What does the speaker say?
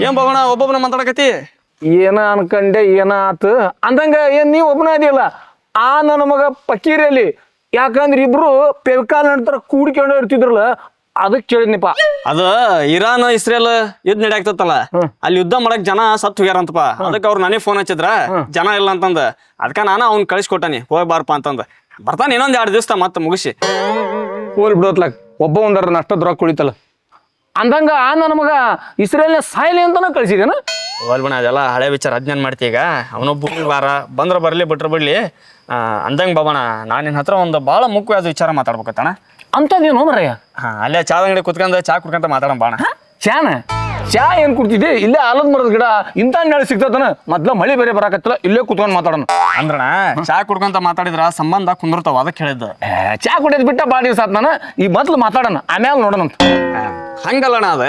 ಏನ್ ಬಾಬಣ್ಣ ಒಬ್ಬೊಬ್ಬನ ಮಾತಾಡಕತ್ತಿ? ಏನ ಅನ್ಕಂಡೆ ಏನ ಆತು ಅಂದಂಗ ಏನ್ ನೀವ್ ಒಬ್ಬನ ಅದಿಲ್ಲ ಆ ನನ್ನ ಮಗ ಪಕೀರಲ್ಲಿ ಯಾಕಂದ್ರೆ ಇಬ್ರು ಪೆಲ್ಕಾಲ್ ನಂತರ ಕೂಡ್ಕೊಂಡು ಇರ್ತಿದ್ರಲ್ಲ ಅದಕ್ಕೆ ಕೇಳಿದ್ನಿಪ್ಪ. ಅದು ಇರಾನ್ ಇಸ್ರೇಲ್ ಯುದ್ಧ ನಡ್ಯಾಕ್ತತ್ತಲ್ಲ, ಅಲ್ಲಿ ಯುದ್ಧ ಮಾಡಕ್ ಜನ ಸತ್ತು ಹೋಗ್ಯಾರಂತಪ್ಪ. ಅದಕ್ಕೆ ಅವ್ರು ನನಗೆ ಫೋನ್ ಹಚ್ಚಿದ್ರ ಜನ ಇಲ್ಲ ಅಂತಂದ. ಅದಕ್ಕ ನಾನು ಅವ್ನ್ ಕಳಿಸ್ಕೊಟ್ಟಾನಿ, ಹೋಗಿ ಬಾರಪ್ಪ ಅಂತಂದ. ಬರ್ತಾನೆ ಇನ್ನೊಂದ್ 2 ದಿವಸ ಮತ್ತೆ ಮುಗಿಸಿ. ಹೋಲ್ ಬಿಡೋತ್ಲಾಗ ಒಬ್ಬ ಒಂದರ ನಷ್ಟ ರೊಕ್ಕ ಕುಳಿತಲ್ಲ ಅಂದಂಗ ಆ ನನ್ನ ಮಗ ಇಸ್ರೇಲ್ನ ಸಾಯ್ಲಿ ಅಂತಾನ ಕಳ್ಸಿದೇನ? ಹೋಲ್ಬಣ ಅದೆಲ್ಲ ಹಳೆ ವಿಚಾರ. ಅಜ್ಞಾನ ಮಾಡ್ತಿ ಈಗ. ಅವನೊಬ್ಬ ವಾರ ಬಂದ್ರ ಬರ್ಲಿ ಬಿಟ್ರ ಬಿಡ್ಲಿ. ಅಂದಂಗ ಬಾಬಣ್ಣ ನಾನು ನಿನ್ನ ಹತ್ರ ಒಂದು ಭಾಳ ಮುಖ್ಯವಾದ ವಿಚಾರ ಮಾತಾಡ್ಬೇಕತ್ತಣ. ಅಂತದೇನು ಮರಯ್ಯ? ಅಲ್ಲೇ ಚಾದ ಅಂಗಡಿ ಕುತ್ಕೊಂಡ ಚಾ ಕುಡ್ಕೊಂತ ಮಾತಾಡೋಣ ಬಾಣ. ಚಾನ ಚಾ ಏನ್ ಕುಡ್ತಿದ್ದೆ? ಇಲ್ಲೇ ಆಲದ ಮರದ ಗಿಡ ಇಂಥ ನೆಳ ಸಿಗ್ತದನ. ಮೊದ್ಲ ಮಳಿ ಬೇರೆ ಬರಾಕತ್ತಲ್ಲ, ಇಲ್ಲೇ ಕುತ್ಕೊಂಡ್ ಮಾತಾಡೋಣ. ಅಂದ್ರಣ ಚಾ ಕುಡ್ಕೊಂತ ಮಾತಾಡಿದ್ರ ಸಂಬಂಧ ಕುಂದಿರ್ತಾವ, ಅದಕ್ಕೆ ಹೇಳಿದ್ದು. ಚಾ ಕುಡಿಯೋದ್ ಬಿಟ್ಟ ಭಾಳ ದಿವಸ ಆತ್ ನಾನು. ಈ ಮೊದ್ಲು ಮಾತಾಡೋಣ, ಆಮ್ಯಾಲ ನೋಡೋಣಂತ. ಹಂಗಲ್ಲಣ್ಣ ಅದ